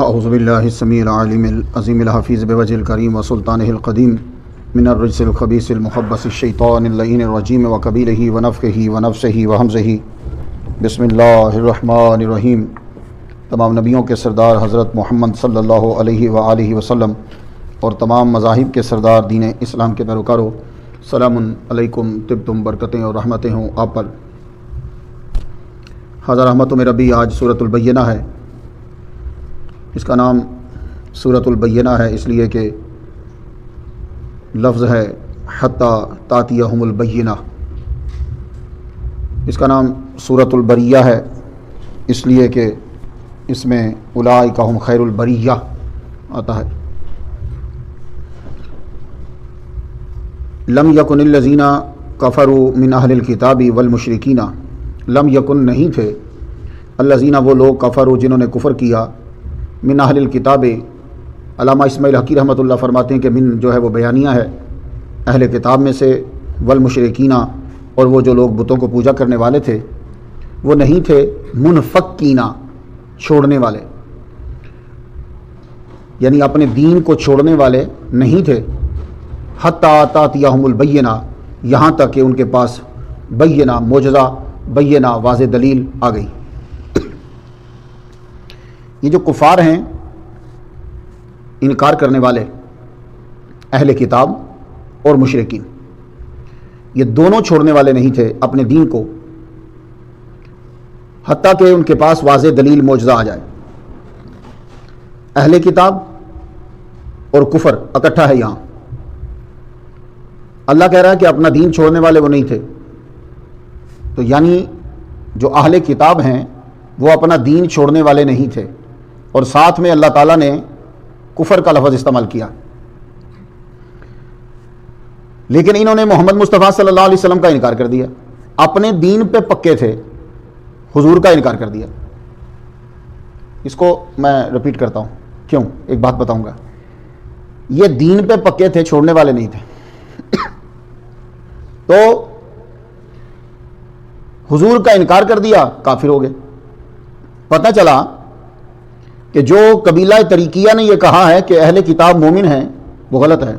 اعوذ باللہ السمیع العلیم العظیم الحفیظ بوجہ الکریم وسلطانہ القدیم من الرجس الخبیث المخبث الشیطان اللعین الرجیم وقبیلہ ونفخہ ونفسہ وہمزہ بسم اللہ الرحمن الرحیم۔ تمام نبیوں کے سردار حضرت محمد صلی اللہ علیہ وآلہ وسلم اور تمام مذاہب کے سردار دین اسلام کے پیروکاروں، سلام علیکم، طبتم، برکتیں اور رحمتیں ہوں آپ پر۔ حضرت رحمت میں ربی آج سورۃ البینہ ہے۔ اس کا نام سورۃ البینہ ہے اس لیے کہ لفظ ہے حتیٰ تاتیہم البینہ۔ اس کا نام سورۃ البریہ ہے اس لیے کہ اس میں اولئک ہم خیر البریہ آتا ہے۔ لم یکن الذین کفروا من اہل الکتاب والمشرکین، لم یکن نہیں تھے، الذین وہ لوگ کفروا جنہوں نے کفر کیا، من اہل الکتاب، علامہ اسماعیل حقی رحمۃ اللہ فرماتے ہیں کہ من جو ہے وہ بیانیہ ہے، اہل کتاب میں سے، والمشرکین اور وہ جو لوگ بتوں کو پوجا کرنے والے تھے، وہ نہیں تھے منفکین چھوڑنے والے، یعنی اپنے دین کو چھوڑنے والے نہیں تھے، حتیٰ تاتیہم البینہ، یہاں تک کہ ان کے پاس بینہ، معجزہ، بینہ، واضح دلیل آ گئی۔ یہ جو کفار ہیں، انکار کرنے والے، اہل کتاب اور مشرکین، یہ دونوں چھوڑنے والے نہیں تھے اپنے دین کو حتیٰ کہ ان کے پاس واضح دلیل، معجزہ آ جائے۔ اہل کتاب اور کفر اکٹھا ہے یہاں۔ اللہ کہہ رہا ہے کہ اپنا دین چھوڑنے والے وہ نہیں تھے، تو یعنی جو اہل کتاب ہیں وہ اپنا دین چھوڑنے والے نہیں تھے، اور ساتھ میں اللہ تعالیٰ نے کفر کا لفظ استعمال کیا، لیکن انہوں نے محمد مصطفیٰ صلی اللہ علیہ وسلم کا انکار کر دیا، اپنے دین پہ پکے تھے، حضور کا انکار کر دیا۔ اس کو میں ریپیٹ کرتا ہوں، کیوں؟ ایک بات بتاؤں گا۔ یہ دین پہ پکے تھے، چھوڑنے والے نہیں تھے، تو حضور کا انکار کر دیا، کافر ہو گئے۔ پتہ چلا کہ جو قبیلہ طریقیہ نے یہ کہا ہے کہ اہل کتاب مومن ہیں، وہ غلط ہے،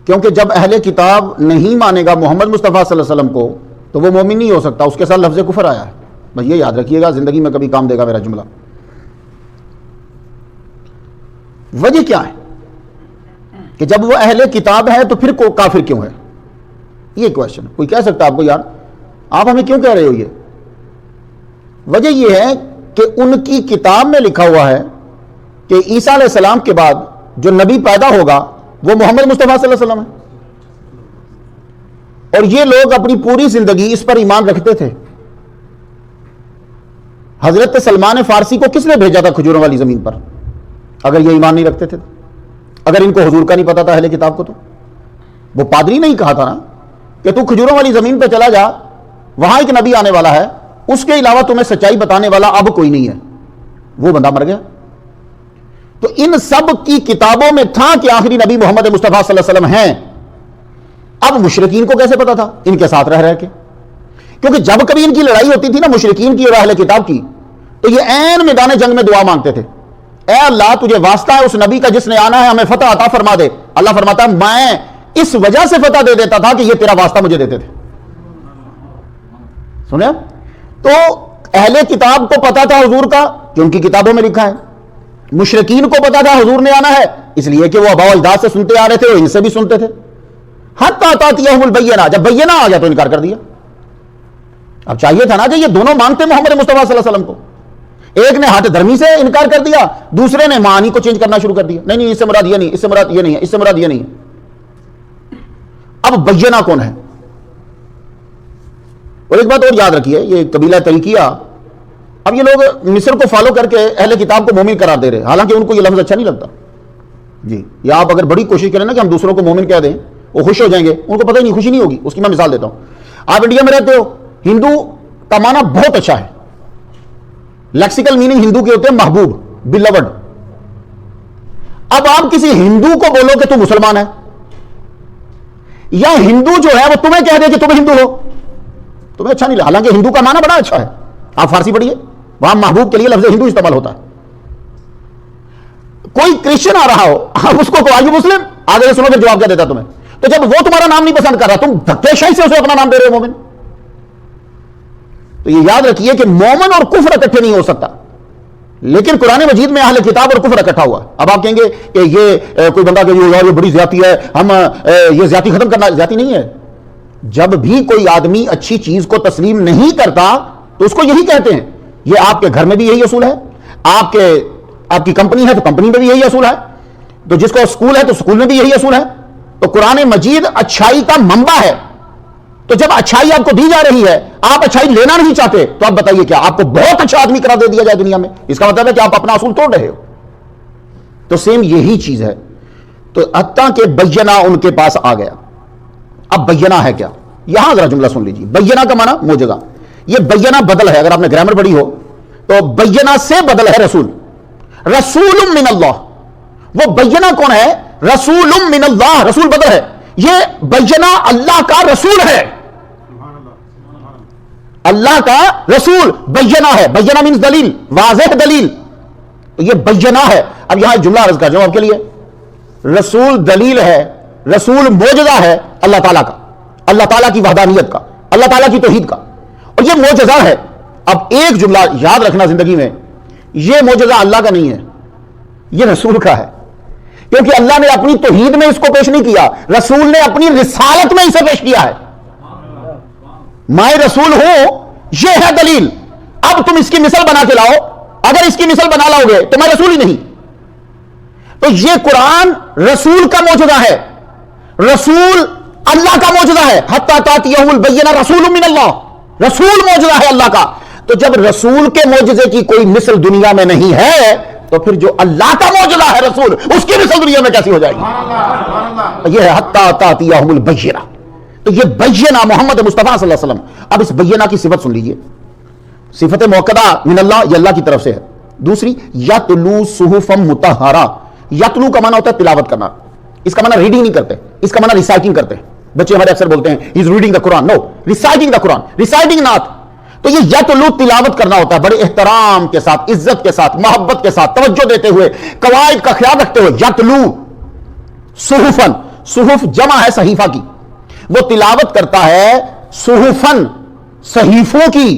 کیونکہ جب اہل کتاب نہیں مانے گا محمد مصطفیٰ صلی اللہ علیہ وسلم کو تو وہ مومن نہیں ہو سکتا، اس کے ساتھ لفظ کفر آیا ہے۔ بس یہ یاد رکھیے گا، زندگی میں کبھی کام دے گا میرا جملہ۔ وجہ کیا ہے کہ جب وہ اہل کتاب ہے تو پھر کافر کیوں ہے؟ یہ کویشچن کوئی کہہ سکتا ہے آپ کو، یار آپ ہمیں کیوں کہہ رہے ہو؟ یہ وجہ یہ ہے کہ ان کی کتاب میں لکھا ہوا ہے کہ عیسیٰ علیہ السلام کے بعد جو نبی پیدا ہوگا وہ محمد مصطفیٰ صلی اللہ علیہ وسلم ہے، اور یہ لوگ اپنی پوری زندگی اس پر ایمان رکھتے تھے۔ حضرت سلمان فارسی کو کس نے بھیجا تھا کھجوروں والی زمین پر اگر یہ ایمان نہیں رکھتے تھے؟ اگر ان کو حضور کا نہیں پتا تھا اہل کتاب کو، تو وہ پادری نہیں کہا تھا نا کہ تو کھجوروں والی زمین پہ چلا جا، وہاں ایک نبی آنے والا ہے، اس کے علاوہ تمہیں سچائی بتانے والا اب کوئی نہیں ہے؟ وہ بندہ مر گیا۔ تو ان سب کی کتابوں میں تھا کہ آخری نبی محمد مصطفیٰ صلی اللہ علیہ وسلم ہیں۔ اب مشرکین کو کیسے پتا تھا؟ ان کے ساتھ رہ کے، کیونکہ جب کبھی ان کی لڑائی ہوتی تھی نا مشرکین کی اور اہل کتاب کی، تو یہ عین میدان جنگ میں دعا مانگتے تھے، اے اللہ تجھے واسطہ ہے اس نبی کا جس نے آنا ہے، ہمیں فتح عطا فرما دے۔ اللہ فرماتا ہے میں اس وجہ سے فتح دے دیتا تھا کہ یہ تیرا واسطہ مجھے دیتے تھے۔ سنیں؟ تو اہل کتاب کو پتا تھا حضور کا کہ ان کی کتابوں میں لکھا ہے، مشرکین کو پتا تھا حضور نے آنا ہے اس لیے کہ وہ آباء و اجداد سے سنتے آ رہے تھے، اور ان سے بھی سنتے تھے۔ حتیٰ تاتیہم البینہ، جب بینہ آ گیا تو انکار کر دیا۔ اب چاہیے تھا نا کہ یہ دونوں مانتے محمد مصطفیٰ صلی اللہ علیہ وسلم کو، ایک نے ہاتھ دھرمی سے انکار کر دیا، دوسرے نے معانی کو چینج کرنا شروع کر دیا، نہیں اس سے مراد یہ نہیں، اس سے مراد یہ نہیں ہے، اس سے مراد یہ نہیں ہے۔ اب بینہ کون ہے؟ اور ایک بات اور یاد رکھیے، یہ قبیلہ طریقیہ، اب یہ لوگ مصر کو فالو کر کے اہل کتاب کو مومن قرار دے رہے، حالانکہ ان کو یہ لفظ اچھا نہیں لگتا جی۔ یا آپ اگر بڑی کوشش کریں نا کہ ہم دوسروں کو مومن کہہ دیں، وہ خوش ہو جائیں گے، ان کو پتہ ہی نہیں، خوشی نہیں ہوگی۔ اس کی میں مثال دیتا ہوں۔ آپ انڈیا میں رہتے ہو، ہندو کا معنی بہت اچھا ہے، لیکسیکل میننگ ہندو کے ہوتے ہیں محبوب، بیلوڈ۔ اب آپ کسی ہندو کو بولو کہ تم مسلمان ہے، یا ہندو جو ہے وہ تمہیں کہہ دے کہ تم ہندو ہو، تمہیں اچھا نہیں لگا، حالانکہ ہندو کا معنی بڑا اچھا ہے۔ آپ فارسی پڑھیے، وہاں محبوب کے لیے لفظ ہندو استعمال ہوتا ہے، کوئی کرسچن آ رہا ہو, آپ اس کو آر یو مسلم, آگے سنو پھر جواب کیا دیتا تمہیں. تو جب وہ تمہارا نام نہیں پسند کر رہا, تم دھکے شاہی سے اسے اپنا نام دے رہے ہو مومن. تو یہ یاد رکھیے کہ مومن اور کفر اکٹھے نہیں ہو سکتا, لیکن قرآن مجید میں اہل کتاب اور کفر اکٹھا ہوا. اب آپ کہیں گے کہ یہ کوئی بندہ کہ یار یہ بڑی زیادتی ہے, ہم یہ زیادتی ختم کرنا, زیادتی نہیں ہے. جب بھی کوئی آدمی اچھی چیز کو تسلیم نہیں کرتا تو اس کو یہی کہتے ہیں. یہ آپ کے گھر میں بھی یہی اصول ہے, آپ کی کمپنی ہے تو کمپنی میں بھی یہی اصول ہے, تو جس کو اسکول ہے تو اسکول میں بھی یہی اصول ہے. تو قرآن مجید اچھائی کا منبع ہے. تو جب اچھائی آپ کو دی جا رہی ہے, آپ اچھائی لینا نہیں چاہتے, تو آپ بتائیے کیا آپ کو بہت اچھا آدمی قرار دے دیا جائے دنیا میں؟ اس کا مطلب ہے کہ آپ اپنا اصول توڑ رہے ہو. تو سیم یہی چیز ہے. تو حتیٰ کہ بینہ ان کے پاس آ گیا. اب بینہ ہے کیا؟ یہاں ذرا جملہ سن لیجیے. بینہ کا معنی موجزہ. یہ بینہ بدل ہے, اگر آپ نے گرامر پڑھی ہو تو بینہ سے بدل ہے رسول. رسول من اللہ, وہ بینہ کون ہے؟ رسول من اللہ, رسول بدل ہے. یہ بینہ اللہ کا رسول ہے, اللہ کا رسول بینہ ہے. بینہ مینز دلیل, واضح دلیل. تو یہ بینہ ہے. اب یہاں ایک جملہ عرض کر جاؤں آپ کے لیے. رسول دلیل ہے, رسول معجزہ ہے اللہ تعالیٰ کا, اللہ تعالیٰ کی وحدانیت کا, اللہ تعالیٰ کی توحید کا, اور یہ معجزہ ہے. اب ایک جملہ یاد رکھنا زندگی میں, یہ معجزہ اللہ کا نہیں ہے, یہ رسول کا ہے. کیونکہ اللہ نے اپنی توحید میں اس کو پیش نہیں کیا, رسول نے اپنی رسالت میں اسے پیش کیا ہے. میں رسول ہوں, یہ ہے دلیل. اب تم اس کی مثال بنا کے لاؤ, اگر اس کی مثال بنا لاؤ گے تو میں رسول ہی نہیں. تو یہ قرآن رسول کا معجزہ ہے, رسول اللہ کا معجزہ ہے. حتی تاتیہ البینہ رسول من اللہ, رسول معجزہ ہے اللہ کا. تو جب رسول کے معجزے کی کوئی مثل دنیا میں نہیں ہے, تو پھر جو اللہ کا معجزہ ہے رسول, اس کی مثل دنیا میں کیسی ہو جائے گی؟ یہ ہے حتی تاتیہ البینہ. تو یہ بینہ محمد مصطفیٰ صلی اللہ علیہ وسلم. اب اس بینہ کی صفت سن لیجئے. صفت موقدہ من اللہ, یہ اللہ کی طرف سے ہے. دوسری, یتلو صحفا مطہرہ. یتلو کا معنی ہوتا ہے تلاوت کرنا. اس کا معنی ریڈنگ نہیں کرتے, اس کا معنی ریسائٹنگ کرتے ہیں. بچے ہمارے اکثر بولتے ہیں he is reading the Quran. No, reciting the Quran, reciting نات. تو یہ یتلو تلاوت کرنا ہوتا ہے, بڑے احترام کے ساتھ, عزت کے ساتھ, محبت کے ساتھ, توجہ دیتے ہوئے, قواعد کا خیال رکھتے ہوئے. یتلو صحفن, صحف جمع ہے صحیفہ کی, وہ تلاوت کرتا ہے صحفن, صحیفوں کی,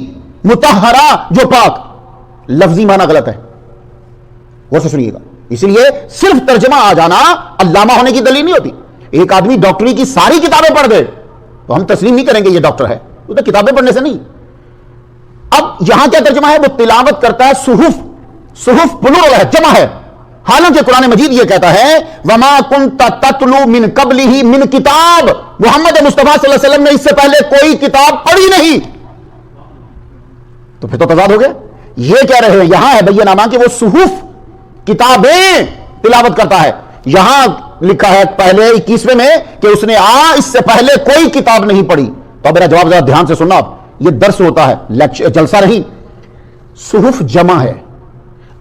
مطہرہ جو پاک. لفظی معنی غلط ہے, غور سے سنیے گا. اس لیے صرف ترجمہ آ جانا علامہ ہونے کی دلیل نہیں ہوتی. ایک آدمی ڈاکٹری کی ساری کتابیں پڑھ دے تو ہم تسلیم نہیں کریں گے یہ ڈاکٹر ہے, وہ تو کتابیں پڑھنے سے نہیں. اب یہاں کیا ترجمہ ہے؟ وہ تلاوت کرتا ہے صحف. صحف پلورل ہے, جمع ہے. حالانکہ قرآن مجید یہ کہتا ہے وما کنت تتلو من قبلہ من کتاب, محمد مصطفیٰ صلی اللہ علیہ وسلم نے اس سے پہلے کوئی کتاب پڑھی نہیں. تو پھر تو تضاد ہو گیا. یہ کہہ رہے ہیں یہاں ہے بینہ کہ وہ صحف کتابیں تلاوت کرتا ہے. یہاں لکھا ہے پہلے 21ویں میں کہ اس نے اس سے پہلے کوئی کتاب نہیں پڑھی. تو میرا جواب ذرا دھیان سے سننا, آپ یہ درس ہوتا ہے, جلسہ نہیں. صحف جمع ہے.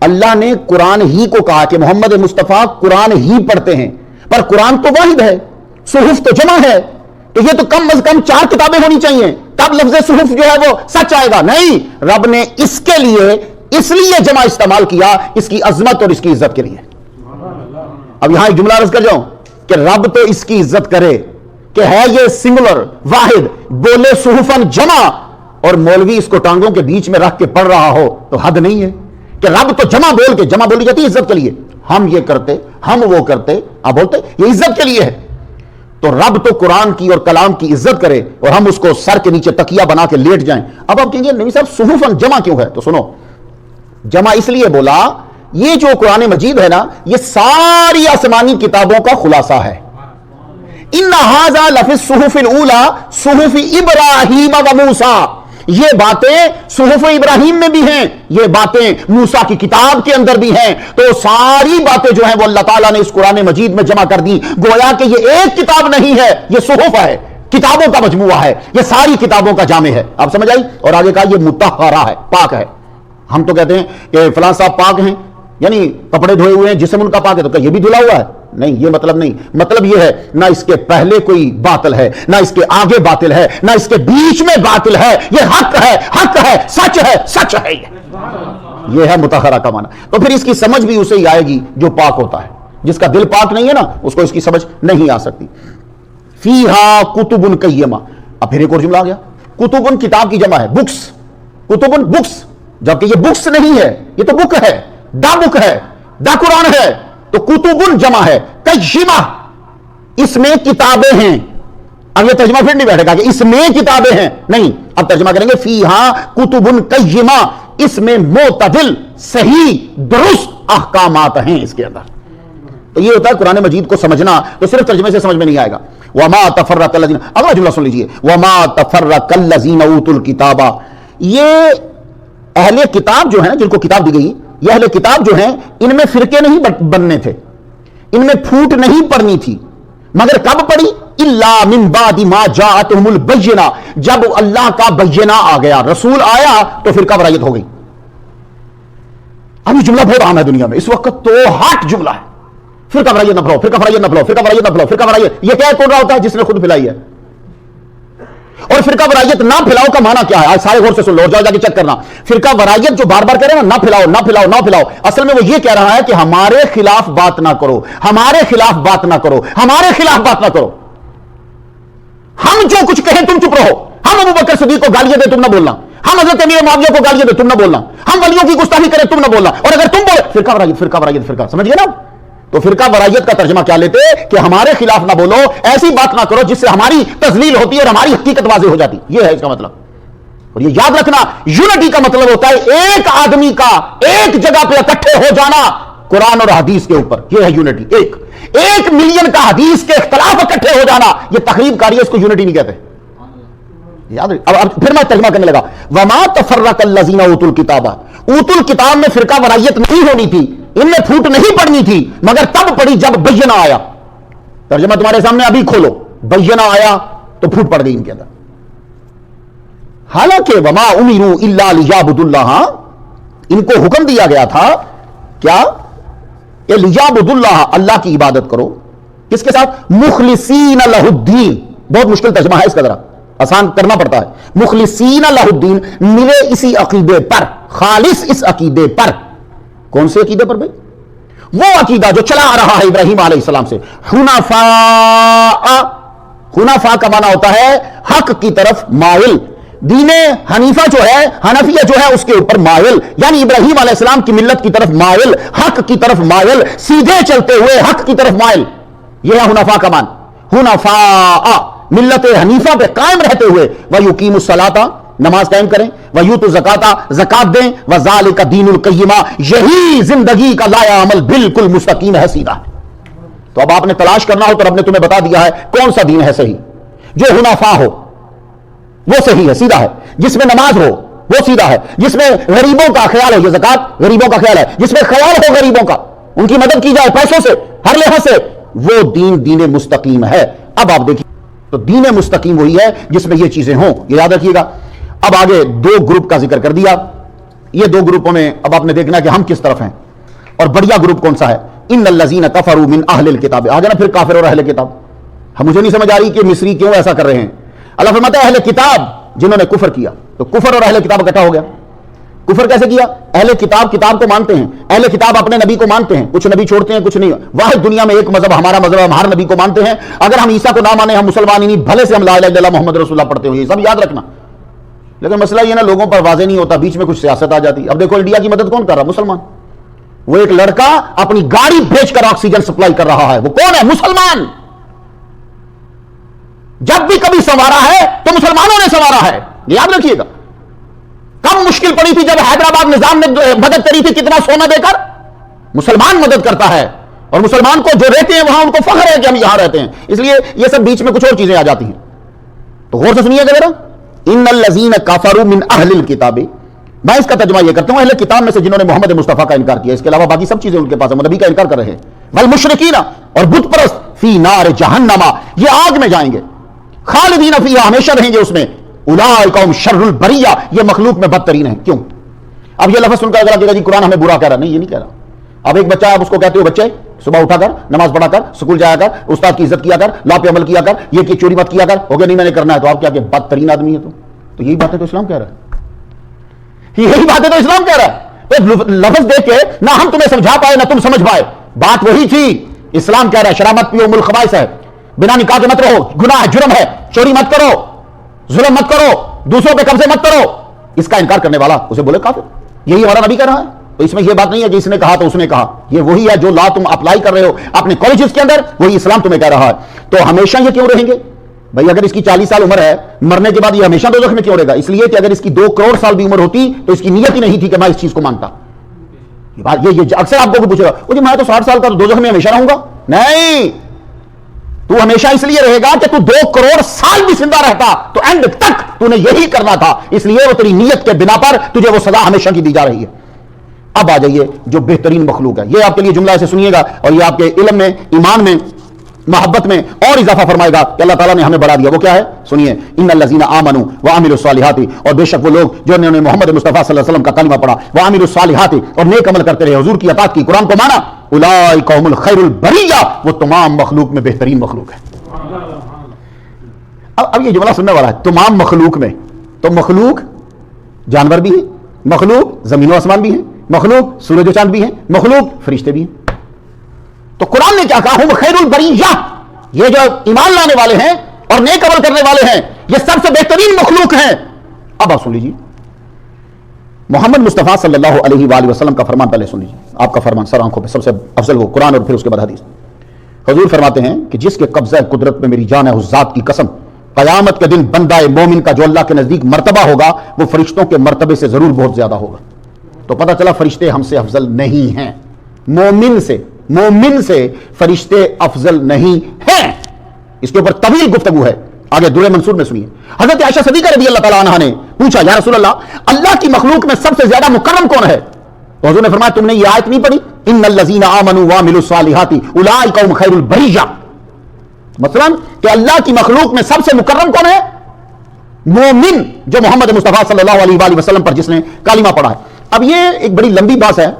اللہ نے قرآن ہی کو کہا کہ محمد مصطفیٰ قرآن ہی پڑھتے ہیں, پر قرآن تو واحد ہے, صحف تو جمع ہے. تو یہ تو کم از کم 4 کتابیں ہونی چاہیے, تب لفظ صحف جو ہے وہ سچ آئے گا. نہیں, رب نے اس کے لیے اس لیے جمع استعمال کیا, اس کی عظمت اور اس کی عزت کے لیے. اب یہاں ایک جملہ عرض کر جاؤں کہ رب تو اس کی عزت کرے کہ ہے یہ سنگولر, واحد, بولے صحفن جمع, اور مولوی اس کو ٹانگوں کے بیچ میں رکھ کے پڑھ رہا ہو تو حد نہیں ہے کہ رب تو جمع بول کے, جمع بولی جاتی ہے عزت کے لیے. ہم یہ کرتے, ہم وہ کرتے, آپ بولتے یہ عزت کے لیے ہے. تو رب تو قرآن کی اور کلام کی عزت کرے اور ہم اس کو سر کے نیچے تکیہ بنا کے لیٹ جائیں. اب آپ کہیں گے نبی صاحب صحفن جمع کیوں ہے؟ تو سنو, جمع اس لیے بولا, یہ جو قرآن مجید ہے نا, یہ ساری آسمانی کتابوں کا خلاصہ ہے. ان ھذا لفی الصحف الاولی صحف ابراہیم و موسیٰ. یہ باتیں صحف ابراہیم میں بھی ہیں, یہ باتیں موسیٰ کی کتاب کے اندر بھی ہیں. تو ساری باتیں جو ہیں وہ اللہ تعالیٰ نے اس قرآن مجید میں جمع کر دی. گویا کہ یہ ایک کتاب نہیں ہے, یہ صحف ہے, کتابوں کا مجموعہ ہے, یہ ساری کتابوں کا جامع ہے. آپ سمجھ آئی؟ اور آگے کہا یہ مطہرہ ہے, پاک ہے. ہم تو کہتے ہیں کہ فلاں صاحب پاک ہیں, یعنی کپڑے دھوئے ہوئے ہیں, جسم ان کا پاک ہے, تو کہ یہ بھی دھلا ہوا ہے؟ نہیں, یہ مطلب نہیں. مطلب یہ ہے نہ اس کے پہلے کوئی باطل ہے, نہ اس کے آگے باطل ہے, نہ اس کے بیچ میں باطل ہے. یہ حق ہے, حق ہے, سچ ہے, سچ ہے. یہ ہے مطہرہ کا معنی. تو پھر اس کی سمجھ بھی اسے ہی آئے گی جو پاک ہوتا ہے. جس کا دل پاک نہیں ہے نا اس کو اس کی سمجھ نہیں آ سکتی. فیہا کتب قیمہ. اب پھر ایک اور جملہ آ گیا. کتب کتاب کی جمع ہے, بکس. کتب بکس, جبکہ یہ بکس نہیں ہے, یہ تو بک ہے, دا بک ہے, دا قرآن ہے. تو کتب جمع ہے, قیمہ, اس میں کتابیں ہیں. اب یہ ترجمہ پھر نہیں بیٹھے گا کہ اس میں کتابیں ہیں, نہیں, اب ترجمہ کریں گے فیہا کتب قیمہ, اس میں معتدل صحیح درست احکامات ہیں اس کے اندر. تو یہ ہوتا ہے قرآن مجید کو سمجھنا, تو صرف ترجمے سے سمجھ میں نہیں آئے گا. وما تفرق الذین, اگلا جملہ سن لیجئے, وما تفرق الذین اوتوا الکتاب. یہ اہل کتاب جو ہیں جن کو کتاب دی گئی, یہ اہل کتاب جو ہیں ان میں فرقے نہیں بننے تھے, ان میں پھوٹ نہیں پڑنی تھی, مگر کب پڑی؟ الا من بعد ما جاءتهم البینہ, جب اللہ کا بینہ آ گیا, رسول آیا تو فرقہ واریت ہو گئی. اب یہ جملہ بہت عام ہے دنیا میں اس وقت, تو ہاٹ جملہ ہے. فرقہ واریت نہ پھیلاؤ, فرقہ واریت نہ پھیلاؤ, فرقہ واریت نہ پھیلاؤ, فرقہ واریت. یہ کیا کون رہا ہوتا ہے؟ جس نے خود پھیلائی ہے. اور فرقہ واریت نہ پھیلاؤ کا معنی کیا ہے؟ آج سارے غور سے سن لو, جا کے چیک کرنا. فرقہ واریت جو بار بار کہہ رہے ہیں نا, نہ پھیلاؤ نہ پھیلاؤ نہ پھیلاؤ, اصل میں وہ یہ کہہ رہا ہے کہ ہمارے خلاف بات نہ کرو, ہمارے خلاف بات نہ کرو, ہمارے خلاف بات نہ کرو. ہم جو کچھ کہیں تم چپ رہو. ہم ابو بکر صدیق کو گالیاں دیں تم نہ بولنا, ہم حضرت امیر معاویہ کو گالیاں دیں تم نہ بولنا, ہم ولیوں کی گستاخی کریں تم نہ بولنا, اور اگر تم بولے فرقہ واریت فرقہ واریت فرقہ, سمجھ گئے نا. تو فرقہ واریت کا ترجمہ کیا لیتے کہ ہمارے خلاف نہ بولو, ایسی بات نہ کرو جس سے ہماری تذلیل ہوتی ہے اور ہماری حقیقت واضح ہو جاتی. یہ ہے اس کا مطلب. اور یہ یاد رکھنا, یونٹی کا مطلب ہوتا ہے ایک آدمی کا ایک جگہ پہ اکٹھے ہو جانا قرآن اور حدیث کے اوپر, یہ ہے یونٹی. ایک ملین کا حدیث کے اختلاف اکٹھے ہو جانا, یہ تخریب کاری ہے, اس کو یونٹی نہیں کہتے. یاد اب پھر میں ترجمہ کرنے لگا. وما تفرق الذین اوتوا الکتاب, اوتوا الکتاب میں فرقہ واریت نہیں ہونی تھی, ان میں پھوٹ نہیں پڑنی تھی, مگر تب پڑی جب بینہ آیا. ترجمہ تمہارے سامنے ابھی کھولو, بینہ آیا تو پھوٹ پڑ گئی ان کے اندر. حالانکہ وما امروا الا لیعبدوا اللہ, ان کو حکم دیا گیا تھا کیا کہ لیعبدوا اللہ, اللہ کی عبادت کرو. کس کے ساتھ؟ مخلصین لہ الدین. بہت مشکل ترجمہ ہے اس کا, ذرا آسان کرنا پڑتا ہے. مخلصین لہ الدین, ملے اسی عقیدے پر, خالص اس عقیدے پر. کون سے عقیدے پر بھائی؟ وہ عقیدہ جو چلا آ رہا ہے ابراہیم علیہ السلام سے. حنفاء, حنفاء کا معنی ہوتا ہے حق کی طرف مائل. دین حنیفہ جو ہے, حنفیہ جو ہے اس کے اوپر مائل, یعنی ابراہیم علیہ السلام کی ملت کی طرف مائل, حق کی طرف مائل, سیدھے چلتے ہوئے حق کی طرف مائل. یہ ہے حنفاء کا معنی. حنفاء, ملت حنیفہ پہ قائم رہتے ہوئے. وَيُقِيمُ الصَّلَاةَ, نماز قائم کریں. وَيُؤْتُوا الزَّكَاةَ, زکات دیں. وَذَلِكَ دِينُ الْقَيِّمَةِ, یہی زندگی کا لایا عمل بالکل مستقیم ہے, سیدھا. تو اب آپ نے تلاش کرنا ہو تو رب نے تمہیں بتا دیا ہے کون سا دین ہے صحیح. جو حنفاء ہو وہ صحیح ہے, سیدھا ہے. جس میں نماز ہو وہ سیدھا ہے. جس میں غریبوں کا خیال ہو, یہ زکات غریبوں کا خیال ہے, جس میں خیال ہو غریبوں کا, ان کی مدد کی جائے پیسوں سے, ہر لحاظ سے, وہ دین مستقیم ہے. اب آپ دیکھیے, تو دین مستقیم وہی ہے جس میں یہ چیزیں ہوں, یہ یاد رکھیے گا. اب آگے دو گروپ کا ذکر کر دیا. یہ دو گروپوں میں اب آپ نے دیکھنا کہ ہم کس طرف ہیں, اور بڑھیا گروپ کون سا ہے. ان الذین کفروا من اہل الکتاب, آ جانا پھر کافر اور اہل کتاب. ہم مجھے نہیں سمجھ آ رہی کہ مصری کیوں ایسا کر رہے ہیں. اللہ فرماتا ہے اہل کتاب جنہوں نے کفر کیا, تو کفر اور اہل کتاب اکٹھا ہو گیا. کفر کیسے کیا؟ اہل کتاب کتاب کو مانتے ہیں, اہل کتاب اپنے نبی کو مانتے ہیں, کچھ نبی چھوڑتے ہیں کچھ نہیں. واحد دنیا میں ایک مذہب ہمارا مذہب, ہم ہر نبی کو مانتے ہیں. اگر ہم عیسیٰ کو نہ مانیں ہم مسلمان ہی نہیں, بھلے سے ہم لا الہ الا اللہ محمد رسول اللہ پڑھتے ہوں, یہ سب یاد رکھنا. لیکن مسئلہ یہ نا لوگوں پر واضح نہیں ہوتا, بیچ میں کچھ سیاست آ جاتی. اب دیکھو انڈیا کی مدد کون کر رہا؟ مسلمان. وہ ایک لڑکا اپنی گاڑی بھیج کر آکسیجن سپلائی کر رہا ہے, وہ کون ہے؟ مسلمان. جب بھی کبھی سنوارا ہے تو مسلمانوں نے سنوارا ہے, یاد رکھیے گا. کم مشکل پڑی تھی جب حیدرآباد نظام نے مدد کری تھی, کتنا سونا دے کر. مسلمان مدد کرتا ہے, اور مسلمان کو جو رہتے ہیں وہاں ان کو فخر ہے کہ ہم یہاں رہتے ہیں. اس لیے یہ سب بیچ میں کچھ اور چیزیں آ جاتی ہیں, تو غور سے سنیے گا ذرا. ان الذین کفروا من اہل الکتاب, میں اس کا ترجمہ یہ کرتا ہوں اہل کتاب میں سے جنہوں نے محمد مصطفیٰ کا انکار کیا, اس کے علاوہ باقی سب چیزیں ان کے پاس ہیں, نبی کا انکار کر رہے ہیں. والمشرکین, اور بت پرست, فی نار جہنم, یہ آگ میں جائیں گے. خالدین فیہا, ہمیشہ رہیں گے اس میں. اولئک هم شر البریہ, یہ مخلوق میں بدترین ہیں. کیوں؟ اب یہ لفظ سن کر اگر جی قرآن ہمیں برا کہہ رہا, نہیں یہ نہیں کہہ رہا. اب ایک بچہ, آپ اس کو کہتے ہو بچے صبح اٹھا کر نماز پڑھا کر, سکول جایا کر, استاد کی عزت کیا کر, لا پہ عمل کیا کر, یہ کہ چوری مت کیا کر, ہو گیا نہیں میں نے کرنا ہے, تو آپ کیا کہ بدترین آدمی ہے. تو یہی بات ہے تو اسلام کہہ رہا ہے, یہی بات ہے تو اسلام کہہ رہا ہے. ایک لفظ دے کے نہ ہم تمہیں سمجھا پائے نہ تم سمجھ پائے. بات وہی تھی. اسلام کہہ رہا ہے شراب مت پیو، ام الخبائث ہے، بنا نکاح کے مت رہو، گناہ ہے، جرم ہے، چوری مت کرو، ظلم مت کرو، دوسروں پہ قبضے مت کرو. اس کا انکار کرنے والا اسے بولے کافر. یہی ہمارا نبی کہہ رہا ہے. تو اس میں یہ بات نہیں ہے کہ اس نے کہا تو اس نے کہا. یہ وہی ہے جو لا تم اپلائی کر رہے ہو اپنے کالجز کے اندر، وہی اسلام تمہیں کہہ رہا ہے. تو ہمیشہ یہ کیوں رہیں گے بھائی؟ اگر اس کی 40 سال عمر ہے، مرنے کے بعد یہ ہمیشہ دوزخ میں کیوں رہے گا؟ اس لیے کہ اگر اس کی 2 کروڑ سال بھی عمر ہوتی تو اس کی نیت ہی نہیں تھی کہ میں اس چیز کو مانتا. یہ بات یہ اکثر آپ کو پوچھے گا وہ جی میں تو 60 سال کا دوزخ میں ہمیشہ رہوں گا. نہیں، تو ہمیشہ اس لیے رہے گا کہ تو 2 کروڑ سال بھی زندہ رہتا تو اینڈ تک تو نے یہی کرنا تھا. اس لیے وہ تیری نیت کے بنا پر تجھے وہ سزا ہمیشہ کی دی جا رہی ہے. اب آ جائیے جو بہترین مخلوق ہے. یہ آپ کے لیے جملہ ایسے سنیے گا اور یہ آپ کے علم میں، ایمان میں، محبت میں اور اضافہ فرمائے گا کہ اللہ تعالیٰ نے ہمیں بڑھا دیا. وہ کیا ہے سنیے. ان الذین آمنوا وعملوا الصالحات، اور بے شک وہ لوگ جو انہوں نے محمد مصطفیٰ صلی اللہ علیہ وسلم کا کلمہ پڑھا، وعملوا الصالحات، اور نیک عمل کرتے رہے، حضور کی اطاعت کی، قرآن کو مانا، اولئک هم الخیر البریہ، وہ تمام مخلوق میں بہترین مخلوق ہے. اب یہ جملہ سننے والا ہے تمام مخلوق میں. تو مخلوق جانور بھی ہیں، مخلوق زمین و آسمان بھی ہیں، مخلوق سورج و چاند بھی ہیں، مخلوق فرشتے بھی ہیں. تو قرآن نے کیا کہا؟ ہم خیر البریہ، یہ جو ایمان لانے والے ہیں اور نیک عمل کرنے والے ہیں یہ سب سے بہترین مخلوق ہیں. اب آپ سن لیجیے محمد مصطفیٰ صلی اللہ علیہ وآلہ وسلم کا فرمان. پہلے سن لیجیے آپ کا فرمان سر آنکھوں پہ، سب سے افضل وہ قرآن اور پھر اس کے بعد حدیث. حضور فرماتے ہیں کہ جس کے قبضہ قدرت میں میری جان ہے اس ذات کی قسم، قیامت کے دن بندہ مومن کا جو اللہ کے نزدیک مرتبہ ہوگا وہ فرشتوں کے مرتبے سے ضرور بہت زیادہ ہوگا. تو پتہ چلا فرشتے ہم سے افضل نہیں ہیں. مومن سے فرشتے افضل نہیں ہیں. اس کے اوپر طویل گفتگو ہے، آگے درِ منصور میں سنیے. حضرت عائشہ صدیقہ رضی اللہ تعالیٰ عنہا نے پوچھا یا رسول اللہ کی مخلوق میں سب سے زیادہ مکرم کون ہے؟ تو حضور نے فرمایا تم نے یہ آیت نہیں پڑھی ان الذین آمنوا وعملوا الصالحات اولئک هم خیر البریہ؟ مثلا کہ اللہ کی مخلوق میں سب سے مکرم کون ہے؟ مومن، جو محمد مصطفیٰ صلی اللہ علیہ وآلہ وسلم پر جس نے کلمہ پڑھا ہے. اب یہ ایک بڑی لمبی بات ہے،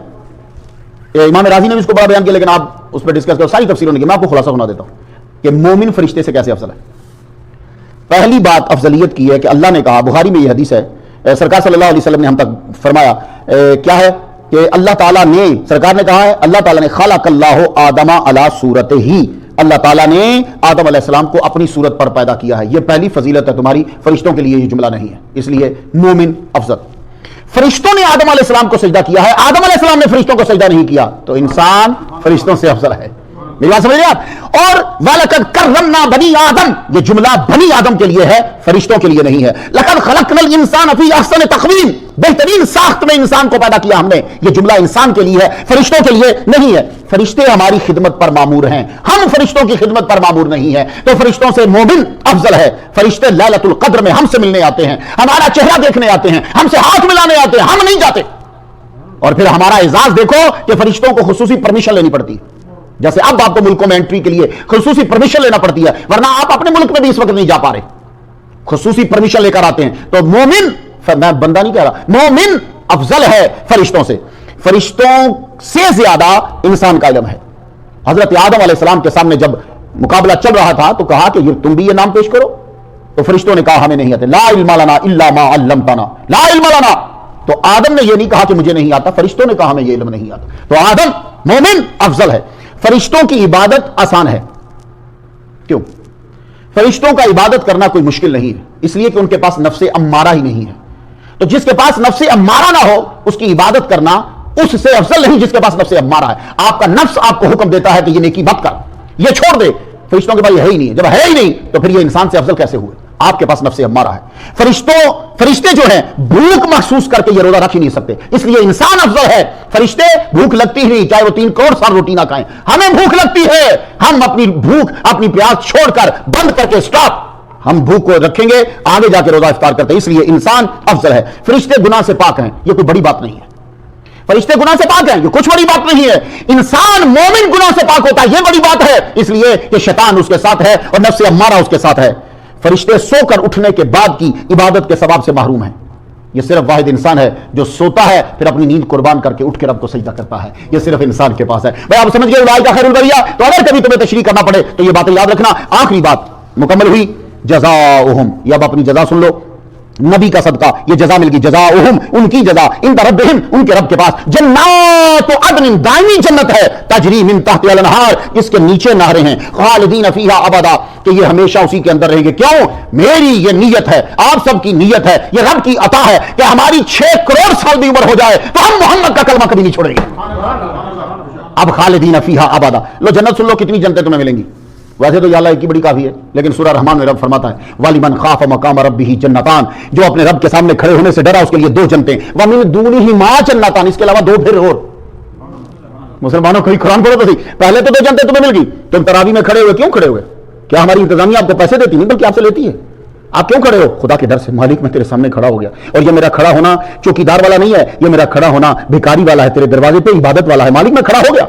امام راضی نے بھی اس کو بڑا بیان کیا، لیکن آپ اس پہ ڈسکس کرو، ساری تفسیروں نے کی. میں آپ کو خلاصہ سنا دیتا ہوں کہ مومن فرشتے سے کیسے افضل ہے. پہلی بات افضلیت کی ہے کہ اللہ نے کہا، بخاری میں یہ حدیث ہے، سرکار صلی اللہ علیہ وسلم نے ہم تک فرمایا کیا ہے کہ اللہ تعالیٰ نے، سرکار نے کہا ہے اللہ تعالیٰ نے خلق اللہ آدم علی صورتہ، اللہ تعالیٰ نے آدم علیہ السلام کو اپنی صورت پر پیدا کیا ہے. یہ پہلی فضیلت ہے تمہاری. فرشتوں کے لیے یہ جملہ نہیں ہے، اس لیے مومن افضل. فرشتوں نے آدم علیہ السلام کو سجدہ کیا ہے، آدم علیہ السلام نے فرشتوں کو سجدہ نہیں کیا، تو انسان فرشتوں سے افضل ہے. میری بات سمجھ رہے آپ؟ اور وَلَقَدْ كَرَّمْنَا بَنِي آدم، یہ جملہ بنی آدم کے لیے ہے، فرشتوں کے لیے نہیں ہے. لَقَدْ خَلَقْنَا الْإِنسَانَ فِي أَحْسَنِ تَقْوِيمٍ، بہترین ساخت میں انسان کو پیدا کیا ہم نے. یہ جملہ انسان کے لیے ہے، فرشتوں کے لیے نہیں ہے. فرشتے ہماری خدمت پر مامور ہیں، ہم فرشتوں کی خدمت پر مامور نہیں ہیں. تو فرشتوں سے مومن افضل ہے. فرشتے لیلۃ القدر میں ہم سے ملنے آتے ہیں، ہمارا چہرہ دیکھنے آتے ہیں، ہم سے ہاتھ ملانے آتے ہیں، ہم نہیں جاتے. اور پھر ہمارا اعزاز دیکھو کہ فرشتوں کو خصوصی پرمیشن لینی پڑتی ہے. جیسے اب آپ کو ملکوں میں انٹری کے لیے خصوصی پرمیشن لینا پڑتی ہے، ورنہ آپ اپنے ملک میں بھی اس وقت نہیں جا پا رہے، خصوصی پرمیشن لے کر آتے ہیں. تو مومن، میں بندہ نہیں کہہ رہا، مومن افضل ہے فرشتوں سے. فرشتوں سے زیادہ انسان کا علم ہے. حضرت آدم علیہ السلام کے سامنے جب مقابلہ چل رہا تھا تو کہا کہ تم بھی یہ نام پیش کرو، تو فرشتوں نے کہا ہمیں نہیں آتے. لا علم لنا الا ما علمتنا، لا علم لنا. تو آدم نے یہ نہیں کہا کہ مجھے نہیں آتا، فرشتوں نے کہا ہمیں یہ علم نہیں آتا. تو آدم مومن افضل ہے. فرشتوں کی عبادت آسان ہے. کیوں؟ فرشتوں کا عبادت کرنا کوئی مشکل نہیں ہے، اس لیے کہ ان کے پاس نفس امارہ ہی نہیں ہے. تو جس کے پاس نفس امارہ نہ ہو اس کی عبادت کرنا اس سے افضل نہیں جس کے پاس نفس امارہ ہے. آپ کا نفس آپ کو حکم دیتا ہے کہ یہ نیکی مت کر، یہ چھوڑ دے. فرشتوں کے پاس یہ ہے ہی نہیں. جب ہے ہی نہیں تو پھر یہ انسان سے افضل کیسے ہوئے؟ آپ کے پاس نفس امارہ ہے. فرشتے جو ہیں بھوک محسوس کر کے یہ روزہ رکھ ہی نہیں سکتے، اس لیے انسان افضل ہے. فرشتے بھوک لگتی ہی نہیں، چاہے وہ 3 کروڑ سال روٹی نہ کھائیں. ہمیں بھوک لگتی ہے، ہم اپنی بھوک اپنی پیاس چھوڑ کر بند کر کے اسٹاپ، ہم بھوک کو رکھیں گے، آگے جا کے روزہ افطار کرتے ہیں. اس لیے انسان افضل ہے. فرشتے گناہ سے پاک ہیں، یہ کوئی بڑی بات نہیں ہے. فرشتے گناہ سے پاک ہیں، یہ کچھ بڑی بات نہیں ہے. انسان مومن گناہ سے پاک ہوتا ہے، یہ بڑی بات ہے، اس لیے کہ شیطان اس کے ساتھ ہے اور نفس امارہ اس کے ساتھ ہے. فرشتے سو کر اٹھنے کے بعد کی عبادت کے ثواب سے محروم ہیں. یہ صرف واحد انسان ہے جو سوتا ہے پھر اپنی نیند قربان کر کے اٹھ کے رب کو سجدہ کرتا ہے. یہ صرف انسان کے پاس ہے. بھائی آپ سمجھ گئے اولئک خیر البریہ؟ تو اگر کبھی تمہیں تشریح کرنا پڑے تو یہ باتیں یاد رکھنا. آخری بات مکمل ہوئی، جزاؤہم. یہ اب اپنی جزا سن لو. نبی کا صدقہ یہ جزا مل گئی، جزاؤہم ان کی جزا عند ربہم ان کے رب کے پاس، جنات عدن دائمی جنت ہے، تجری من تحتہا الانہار اس کے نیچے نہریں ہیں، خالدین فیہا ابدا کہ یہ ہمیشہ اسی کے اندر رہیں گے۔ کیوں؟ میری یہ نیت ہے، آپ سب کی نیت ہے، یہ رب کی عطا ہے کہ ہماری 6 کروڑ سال بھی عمر ہو جائے تو ہم محمد کا کلمہ کبھی نہیں چھوڑیں گے۔ اب خالدین فیہا ابدا، لو جنت سن لو کتنی جنتیں تمہیں ملیں گی، ویسے تو یا اللہ ایک ہی بڑی کافی ہے، لیکن سورہ رحمان میں رب فرماتا ہے وَلِمَنْ خَافَ مَقَامَ رَبِّهِ جنتان، جو اپنے رب کے سامنے کھڑے ہونے سے ڈرا اس کے لیے 2 جنتیں، وَمِن دُونِهِمَا جنتان اس کے علاوہ 2 پھر اور۔ مسلمانوں کہیں قرآن پڑھو تو صحیح، پہلے تو 2 جنتیں تمہیں مل گئی، تم تراویح میں کھڑے ہوئے، کیوں کھڑے ہوئے؟ کیا ہماری انتظامیہ آپ کو پیسے دیتی نہیں بلکہ آپ سے لیتی ہے؟ آپ کیوں کھڑے ہو؟ خدا کے در سے، مالک میں تیرے سامنے کھڑا ہو گیا، اور یہ میرا کھڑا ہونا چوکیدار والا نہیں ہے، یہ میرا کھڑا ہونا بھکاری والا ہے، تیرے دروازے پہ عبادت والا ہے، مالک میں کھڑا ہو گیا۔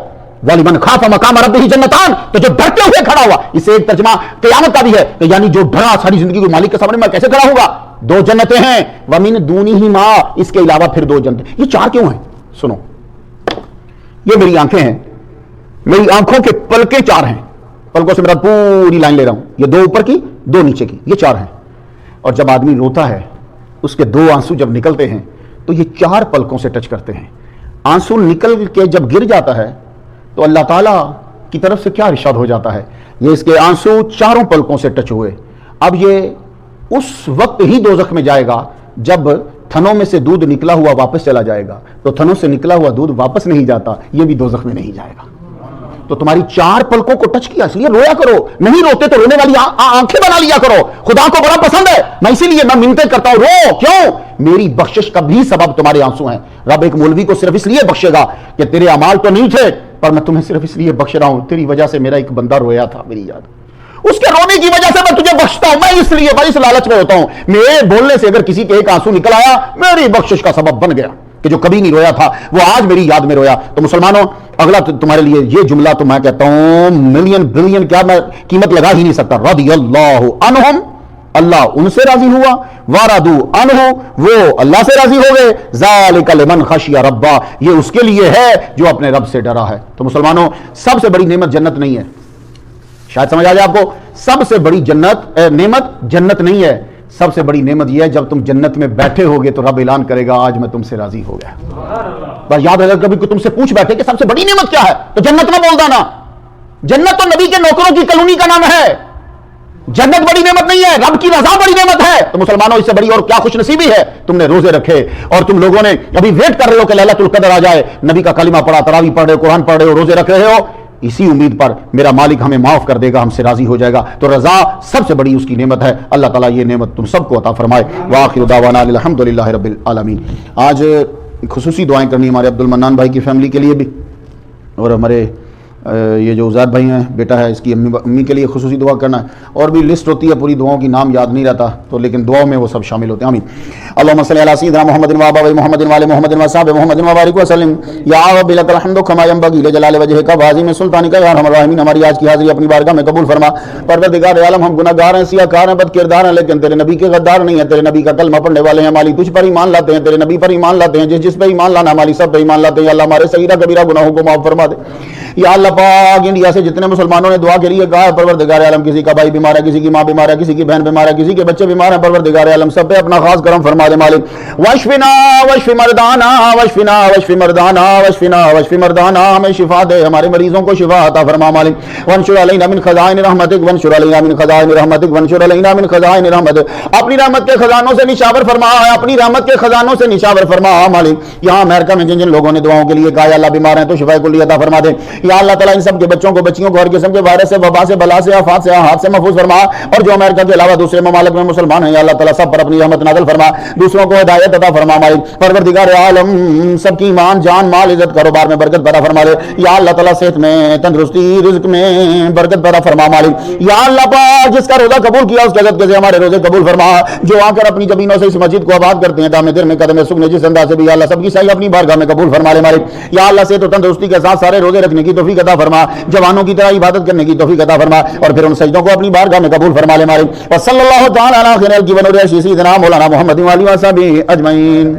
وَلِمَنْ خَافَ مَقَامَ رَبِّهِ جنتان، تو جو ڈرتے ہوئے کھڑا ہوا، اسے ایک ترجمہ قیامت کا بھی ہے کہ یعنی جو ڈرا ساری زندگی کو مالک کے سامنے میں کیسے کھڑا ہوگا، 2 جنتیں ہیں، وَمِن دُونِهِمَا اس کے علاوہ پھر 2 جنتیں۔ یہ 4 کیوں ہیں؟ سنو، یہ میری آنکھیں ہیں، میری آنکھوں کے پلکیں 4 ہیں، پلکوں سے میرا پوری لائن لے رہا ہوں، یہ 2 اوپر کی 2 نیچے کی، یہ 4 ہیں، اور جب آدمی روتا ہے اس کے 2 آنسو جب نکلتے ہیں تو یہ 4 پلکوں سے ٹچ کرتے ہیں، آنسو نکل کے جب گر جاتا ہے تو اللہ تعالیٰ کی طرف سے کیا ارشاد ہو جاتا ہے، یہ اس کے آنسو 4 پلکوں سے ٹچ ہوئے، اب یہ اس وقت ہی دوزخ میں جائے گا جب تھنوں میں سے دودھ نکلا ہوا واپس چلا جائے گا، تو تھنوں سے نکلا ہوا دودھ واپس نہیں جاتا، یہ بھی دوزخ میں نہیں جائے گا۔ تو تمہاری 4 پلکوں کو ٹچ کیا، اس لیے رویا کرو، نہیں روتے تو رونے والی آنکھیں بنا لیا کرو، خدا کو بڑا پسند ہے، میں اسی لیے میں منتیں کرتا ہوں، رو کیوں؟ میری بخشش کا بھی سبب تمہارے آنسو ہیں۔ رب ایک مولوی کو صرف اس لیے بخشے گا کہ تیرے اعمال تو نہیں تھے، پر میں تمہیں صرف اس لیے بخش رہا ہوں، تیری وجہ سے میرا ایک بندہ رویا تھا، میری یاد، اس کے رونے کی وجہ سے میں تجھے بخشتا ہوں، میں اس لیے بھائی اس لالچ میں ہوتا ہوں، میرے بولنے سے اگر کسی کے ایک آنسو نکل آیا میری بخشش کا سبب بن گیا کہ جو کبھی نہیں رویا تھا وہ آج میری یاد میں رویا۔ تو مسلمانوں اگلا تمہارے لیے یہ جملہ تو میں کہتا ہوں ملین بلین کیا میں قیمت لگا ہی نہیں سکتا، رضی اللہ عنہم، اللہ ان سے راضی ہوا، وارادو عنہ وہ اللہ سے راضی ہو گئے، ذالک لمن خشی ربا یہ اس کے لیے ہے جو اپنے رب سے ڈرا ہے۔ تو مسلمانوں سب سے بڑی نعمت جنت نہیں ہے، شاید سمجھ آ جائے آپ کو، سب سے بڑی نعمت جنت نہیں ہے، سب سے بڑی نعمت یہ ہے جب تم جنت میں بیٹھے ہوگے تو رب اعلان کرے گا آج میں تم سے راضی ہو گیا۔ بس یاد رکھے کبھی کوئی تم سے پوچھ بیٹھے کہ سب سے بڑی نعمت کیا ہے تو جنت نہ بول دینا، جنت تو نبی کے نوکروں کی کالونی کا نام ہے، جنت بڑی نعمت نہیں ہے، رب کی رضا بڑی نعمت ہے۔ تو مسلمانوں اس سے بڑی اور کیا خوش نصیبی ہے، تم نے روزے رکھے اور تم لوگوں نے ابھی ویٹ کر رہے ہو کہ لیلۃ القدر آ جائے، نبی کا کلمہ پڑھا، تراویح پڑھ رہے ہو، قرآن پڑھ رہے ہو، روزے رکھ رہے ہو، اسی امید پر میرا مالک ہمیں معاف کر دے گا، ہم سے راضی ہو جائے گا۔ تو رضا سب سے بڑی اس کی نعمت ہے، اللہ تعالیٰ یہ نعمت تم سب کو عطا فرمائے۔ وآخر دعوانا الحمدللہ رب العالمین۔ آج خصوصی دعائیں کرنی ہمارے عبد المنان بھائی کی فیملی کے لیے بھی، اور ہمارے یہ جو عزاد بھائی ہیں بیٹا ہے اس کی امی کے لیے خصوصی دعا کرنا ہے، اور بھی لسٹ ہوتی ہے پوری دعاؤں کی، نام یاد نہیں رہتا تو لیکن دعاؤں میں وہ سب شامل ہوتے ہیں۔ آمین۔ اللہم صلی علی سیدنا محمد و آباء محمد و آل محمد و اصحاب محمد وبارک وسلم۔ یا رب لک الحمد کما ینبغی لجلال وجہک وعظیم سلطانک یا ارحم الراحمین۔ ہماری آج کی حاضری اپنی بارگاہ میں قبول فرما۔ پروردگار عالم ہم گناہ گار ہیں، سیاہ کار ہیں، بد کردار ہیں، لیکن تیرے نبی کے غدار نہیں ہیں، تیرے نبی کا کلمہ پڑھنے والے ہیں، مالی تجھ پر ایمان لاتے ہیں، تیرے نبی پر ایمان لاتے ہیں، جس پہ ایمان لانا مالی سب پہ ایمان لاتے ہیں۔ اللہ ہمارے صغیرہ کبیرہ گناہوں کو معاف فرما دے۔ یا اللہ پاک انڈیا سے جتنے مسلمانوں نے دعا کے لیے کہا ہے پروردگار عالم، کسی کا بھائی بیمار ہے، کسی کی ماں بیمار ہے، کسی کی بہن بیمار ہے، کسی کے بچے بیمار ہیں، پروردگار عالم سب پہ اپنا خاص کرم فرما دے مالک۔ واشفنا واشف مردانا واشفنا واشف مردانا واشفنا واشف مردانا، ہمیں شفا دے، ہمارے مریضوں کو شفا عطا فرما مالک۔ وانشر علینا من خزائن رحمتک وانشر علینا من خزائن رحمتک وانشر علینا من خزائن رحمتک، اپنی رحمت کے خزانوں سے نشاور فرما، اپنی رحمت کے خزانوں سے نشاور فرما مالک۔ یہاں امریکہ میں جن جن لوگوں نے دعاؤں کے لیے کہا یا اللہ بیمار ہیں تو شفا کلی عطا فرما دے۔ یا اللہ تعالیٰ ان سب کے بچوں کو بچیوں کو ہر قسم کے وائرس سے، وبا سے، بلا سے، آفات سے، ہاتھ سے محفوظ فرما، اور جو امریکہ کے علاوہ دوسرے ممالک میں مسلمان ہیں یا اللہ تعالیٰ سب پر اپنی رحمت نازل فرما، دوسروں کو ہدایت عطا فرما مالک۔ پروردگار عالم سب کی ایمان جان مال عزت کاروبار میں برکت پیدا فرما دے یا اللہ تعالیٰ، صحت میں تندرستی رزق میں برکت پیدا فرما مالک۔ یا اللہ پاک جس کا روزہ قبول کیا اس کے صدقے سے ہمارے روزے قبول فرما، جو آ کر اپنی زمینوں سے اس مسجد کو آباد کرتے ہیں دامے دیر میں قدم سکنے جس انداز سے بھی یا اللہ سب کی صحیح اپنی بارگاہ میں قبول فرما لے مالک۔ یا اللہ صحت و تندرستی کے ساتھ سارے روزے رکھنے کی توفیق عطا فرما، جوانوں کی طرح عبادت کرنے کی توفیق عطا فرما، اور پھر ان سجدوں کو اپنی بارگاہ میں قبول فرما لے مالک۔ وصلی اللہ تعالی علی خیر الخلق ونور سیدنا مولانا محمد و علیہ وصحبہ اجمعین۔